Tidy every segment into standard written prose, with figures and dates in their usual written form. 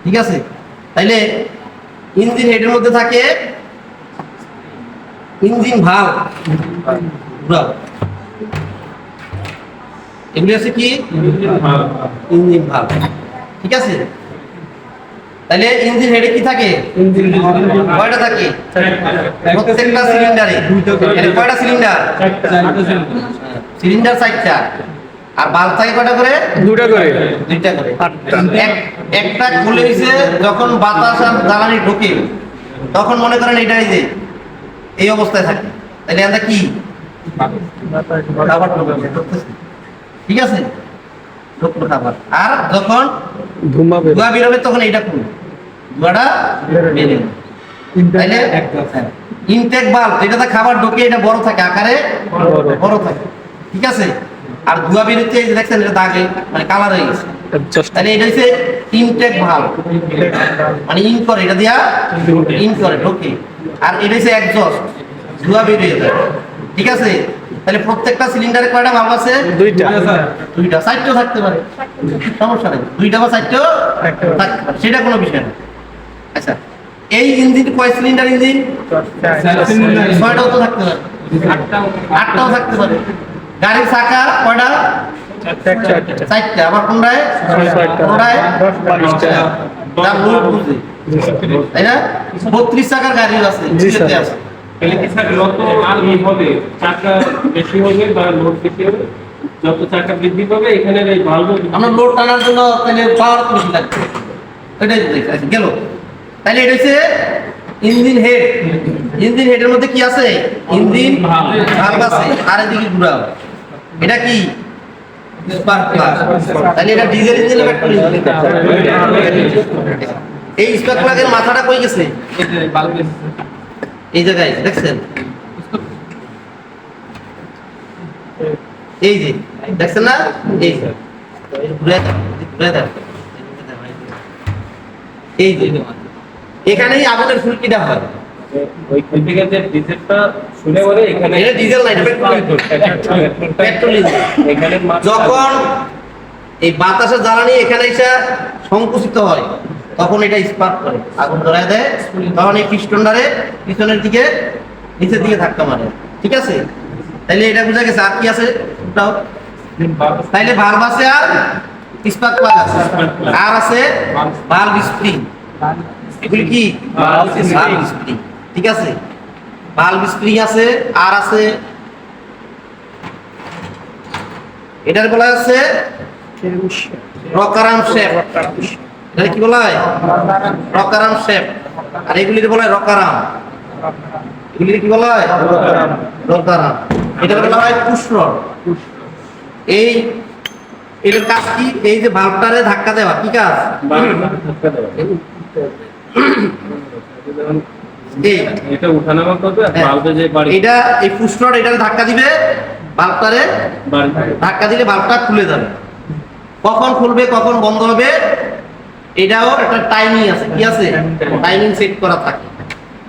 ঠিক আছে, তাইলে ইঞ্জিন হেডের মধ্যে থাকে ইঞ্জিন ভালভ, এগুলি আছে কি ইঞ্জিন ভালভ। ঠিক আছে, তাহলে ইঞ্জিন হেডে কি থাকে? কয়টা থাকে? প্রত্যেকটা সিলিন্ডারে কয়টা সিলিন্ডার? সিলিন্ডার 4টা। আর বাল্ব থাকে কয়টা করে? 2টা করে। একটা খুলে দিয়েছে যখন বাতাস আর জ্বালানি ঢোকে তখন মনে করেন এটা এই যে এই অবস্থায় থাকে, তাহলে এটা কি? ঠিক আছে, খাবার। আর যখন ধোঁয়া বেরোবে তখন এইটা খুলবে, ধোঁয়াটা বেরিয়ে। তাইলে ইনটেক বাল্ব যেটাতে খাবার ঢোকে এটা বড় থাকে, আকারে বড় থাকে। ঠিক আছে, আর ধোঁয়া বেরোচ্ছে এই যে দেখছেন এটা দাগে মানে কালার হয়ে গেছে, তাহলে এটা হচ্ছে ইনটেক ভালভ, মানে ইন করে, এটা দিয়া ইন করে ঢোকে। আর এটা হচ্ছে এক্সজস্ট, ধোঁয়া বেরিয়ে যায়। ঠিক আছে, তাহলে প্রত্যেকটা সিলিন্ডারে কয়টা ভালভ আছে? 2টা। 4টাও থাকতে পারে, সমস্যা নেই, 2টা বা 4টাও থাকতে পারে, সেটা কোনো বিষয় না। আচ্ছা, এই ইঞ্জিন কয় সিলিন্ডার ইঞ্জিন? 6টাও তো থাকতে পারে, 8টাও থাকতে পারে। গাড়ির চাকা কয়টা? 4টা। আবার কোনটায়? কোনটায়? 10টা। তাই না? 32 চাকার গাড়ি আছে, আছে। তাহলে কি স্যার যত আর হবে চাকা বেশি হবে বা লোড বেশি হবে, যত চাকা বৃদ্ধি পাবে এখানে এই ভালভ আমরা লোড টানার জন্য তাহলে পাওয়ার বেশি লাগবে, এটাই বুঝাইছে। গেল, তাহলে এটা হচ্ছে ইঞ্জিন হেড। ইঞ্জিন হেডের মধ্যে কি আছে? ইঞ্জিন ভালভ আছে। আর এদিকে ঘুরাও, এটা কি? Spark plug. তাহলে এটা ডিজেল ইঞ্জিন না পেট্রোল ইঞ্জিন? এই স্পার্ক প্লাগের মাথাটা কই গেছে? এই জায়গায় দেখছেন, এই যে দেখছেন না, এই যে এই যে এখানেই আগুনের ফুলকিটা হয়। ওই থেকে যে ডিজেলটা শুনে বলে এখানে এটা ডিজেল না, এটা পেট্রোল ইঞ্জিন। এখানে যখন এই বাতাসের জ্বালানি এখানে এসে সংকুচিত হয় তখন এটা স্পার্ক করে, আগুন ধরায় দেয়, তখন এই পিস্টনটারে পিছনের দিকে নিচের দিকে ধাক্কা মারে। ঠিক আছে, তাইলে এটা বোঝা গেছে। আর কি আছে? তাইলে ভালভ আছে আর স্পার্ক প্লাগ আছে, আর আছে ভালভ স্প্রিং। এগুলি কি? Valve spring. ঠিক আছে, ভালভ স্প্রিং আছে, আর আছে এটার বলা আছে রকারাম শেফট। এটা কি বলা হয়? রকারাম শেফট। আর এগুলিকে বলা হয় রকারাম। এগুলিকে কি বলা হয়? রকারাম। এটা বলা হয় পুশ রড। এই এটার কাজ কি? এই যে ভালভটারে ধাক্কা দেওয়া, কি কাজ? ধাক্কা দেওয়া, এটা উঠানামা করবে আর ভালভে যে বাড়ি, এটা এই পুশ রড এটারে ধাক্কা দিবে, ভালভটারে ধাক্কা দিলে ভালভটা খুলে যাবে। কখন খুলবে কখন বন্ধ হবে এটাও একটা টাইমিং আছে। কি আছে? টাইমিং সেট করা থাকে।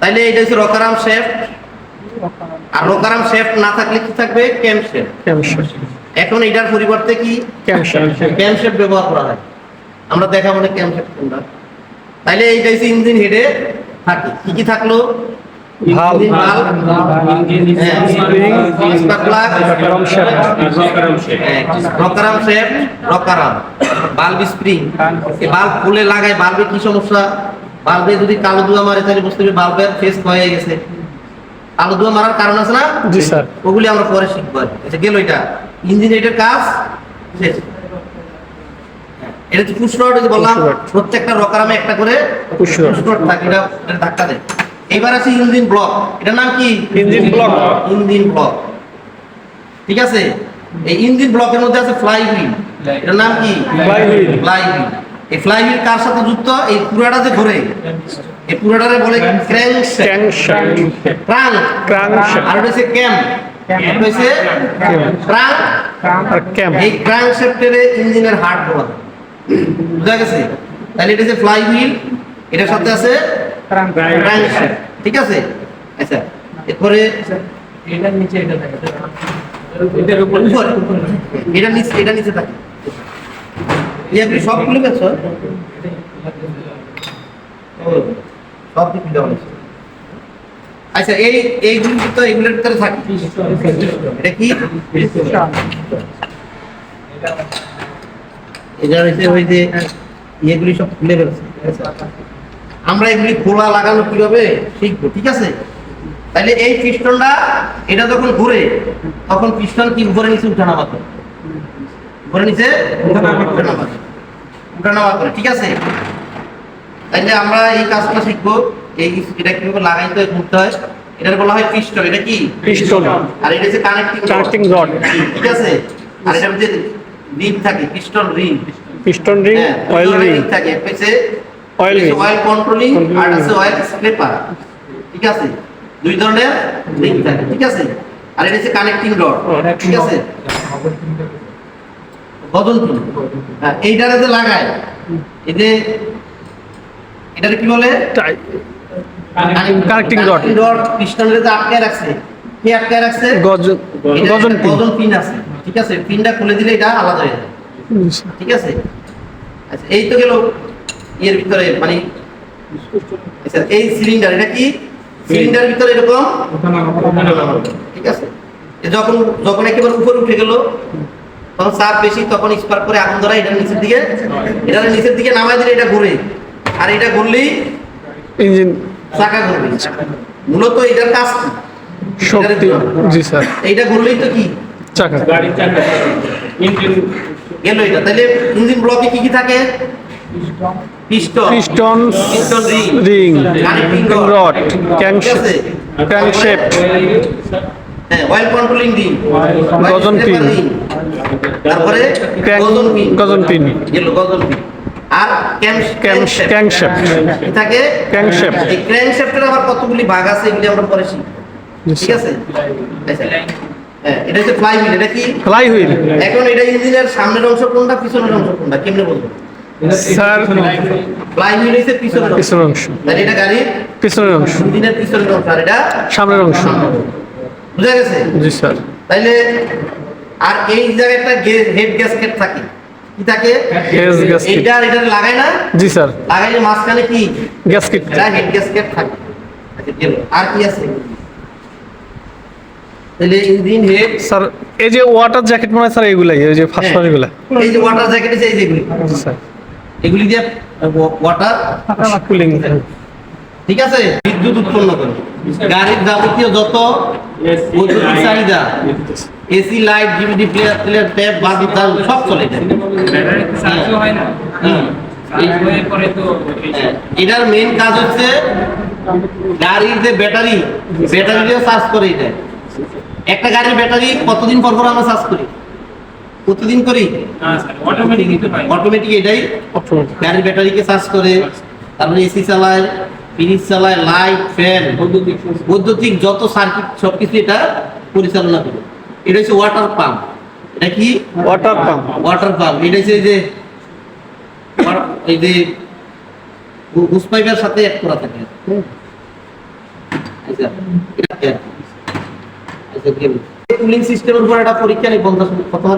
তাইলে এটা হচ্ছে রকারাম শেফট। আর রকারাম শেফট না থাকলে কি থাকবে? ক্যাম শেফট। এখন এটার পরিবর্তে কি ক্যাম শেফট ব্যবহার করা হয়। আমরা দেখাবো না ক্যাম শেফট কোনটা। তাইলে এইটা হচ্ছে ইঞ্জিন হেডে থাকে। কি কি থাকলো? Valve, spark plug, rocker arm shaft, rocker arm, valve spring. এই ভালভ খুলে লাগায়, ভালভে কি সমস্যা? ভালভে যদি কালো ধোঁয়া মারে তাহলে বুঝতে হবে ভালভের ফেস হয়ে গেছে। কালো ধোঁয়া মারার কারণ আছে না? জি স্যার, ওগুলি আমরা পরে শিখবো। আচ্ছা, গেল এটা ইঞ্জিন হেডের কাজ শেষ। এটা হচ্ছে পুশ রড, বললাম প্রত্যেকটা রকারামে একটা করে পুশ রড থাকে, এটা ধাক্কা দেয়। এবার আছে ইঞ্জিন ব্লক। এটার নাম কি? Engine block. Engine block. ঠিক আছে, এই ইঞ্জিন ব্লকের মধ্যে আছে ফ্লাই হুইল। এটার নাম কি? Fly wheel. Fly wheel. এই ফ্লাই হুইল কার সাথে যুক্ত? এই পুরাটা যে ঘোরে এই পুরাটারে বলে ক্র্যাঙ্কশ্যাফট। আর এটা হচ্ছে ক্যাম। এটা হচ্ছে ক্র্যাঙ্ক। এই ক্র্যাঙ্কশ্যাফটের ইঞ্জিনের হার্ট বলা হয়। বুঝা গেছে? তাহলে এটা হচ্ছে ফ্লাই হুইল, এটার সাথে আছে ক্র্যাঙ্কশ্যাফট। ঠিক আছে, আচ্ছা এরপরে এটার নিচে এটা থাকে, এটার উপর এটা নিচে থাকে। এই আপনি সব খুলে গেছো? সব দিক দেওয়া আছে। আচ্ছা এইগুলি তো এগুলোর ভিতরে থাকে, এটা কি এটা হচ্ছে ওই যে এগুলি সব খুলে ফেলছে। আমরা এগুলি খোলা লাগানো কিভাবে শিখবো, ঠিক আছে? তাহলে এই পিস্টনটা এটা যখন ঘুরে তখন পিস্টন কি উপরে নিচে উঠানামা করে, উপরে নিচে উঠানামা করে, ঠিক আছে? তাইলে আমরা এই কাজটা শিখবো, এই এটা কিভাবে লাগাইতে হয় ঘুরতে হয়। এটার বলা হয় পিস্টন। এটা কি পিস্টন, আর এটা হচ্ছে কানেক্টিং রড, ঠিক আছে? আর এটার মধ্যে রিং থাকে, piston ring, piston ring, oil ring থাকে, এক হচ্ছে অয়েল রিং, অয়েল কন্ট্রোলিং আর আছে অয়েল স্ক্রেপার, ঠিক আছে? দুই ধরনের রিং থাকে, ঠিক আছে? আর এটা হচ্ছে কানেক্টিং রড, ঠিক আছে? বদল পিন, হ্যাঁ, এইটারে যে লাগায়, এই যে এটারে কি বলে? কানেক্টিং রড, রড পিস্টনের যে আটকায় রাখছে, কি আটকায় রাখছে? গজন পিন, গজন পিন আছে, ঠিক আছে? পিনটা খুলে দিলে এটা আলাদা হয়ে যায়, ঠিক আছে? আচ্ছা, এই তো গেল এর ভিতরে, মানে আচ্ছা এই সিলিন্ডার, এটা কি সিলিন্ডারের ভিতরে এরকম, ঠিক আছে? যখন যখন একেবারে উপরে উঠে গেল তখন চাপ বেশি, তখন স্পার্ক করে আগুন ধরা, এটা নিচের দিকে নামায় দিলে এটা ঘুরে, আর এটা ঘুরলেই ইঞ্জিন চাকা ঘুরবে। মূলত এটার কাজ কি? শক্তি, জি স্যার, এইটা ঘুরলেই তো কি চাকা, গাড়ির চাকা, ইঞ্জিন গেল এটা। তাহলে ইঞ্জিন ব্লকে কি কি থাকে? Piston, piston ring, ring, connecting rod, crankshaft, হ্যাঁ, অয়েল কন্ট্রোলিং রিং, গজন পিন, তারপরে গজন পিন, গেল গজন পিন, আর ক্র্যাঙ্কশ্যাফট থাকে ক্র্যাঙ্কশ্যাফট। এই ক্র্যাঙ্কশ্যাফটের আবার কতগুলি ভাগ আছে, এগুলি আমরা পরে শিখব, ঠিক আছে? আচ্ছা, হ্যাঁ, এটা হচ্ছে ফ্লাই হুইল। এটা কি ফ্লাই হুইল? এখন এটা ইঞ্জিনের সামনের অংশ কোনটা, পিছনের অংশ কোনটা, কেমনে বলবো? স্যার ফ্লাই হুইল হচ্ছে পিছনের অংশ, পিছনের অংশ, তাহলে এটা গাড়ির পিছনের অংশ, ইঞ্জিনের পিছনের অংশ, আর এটা সামনের অংশ, বুঝা গেছে? জি স্যার। তাইলে আর এই জায়গায় একটা হেড গ্যাসকেট থাকে, কি থাকে? হেড গ্যাসকেট, এইটা আর এটা লাগায় না? জি স্যার, লাগাইলে মাঝখানে কি গ্যাসকেট, এটা হেড গ্যাসকেট থাকে। আচ্ছা, গেল। আর কি আছে? তাহলে ইঞ্জিন হেড, স্যার এই যে ওয়াটার জ্যাকেট মনে হয় স্যার, এগুলাই ওই যে ফার্স্ট হ্যাঁ। এগুলা, এই যে ওয়াটার জ্যাকেট আছে, এই যেগুলি, জি স্যার, এগুলি দিয়ে ওয়াটার কুলিং, ঠিক আছে, বিদ্যুৎ উৎপন্ন করে গাড়ির যাবতীয় যত বৈদ্যুতিক চাহিদা, AC, light, DVD player, tab, bulb, সব চলে যায়। হুম। এটার মেইন কাজ হচ্ছে গাড়ির যে ব্যাটারি দিয়ে চার্জ করে। এটা একটা গাড়ির ব্যাটারি কতদিন পর পর আমরা চার্জ করি? প্রতিদিন করি, অটোমেটিক। এটাই গাড়ির ব্যাটারিকে চার্জ করে, তারপরে এসি চালায়, ফ্রিজ চালায়, লাইট, ফ্যান, বৈদ্যুতিক যত সার্কিট সবকিছু এটা পরিচালনা করে। এটা হচ্ছে ওয়াটার পাম্প। এটা কি ওয়াটার পাম্প? Water pump. এটা হচ্ছে এই যে হুস পাইপের সাথে এক করা থাকে। আচ্ছা, কুলিং সিস্টেমের উপর একটা পরীক্ষা নেই 50 প্রথম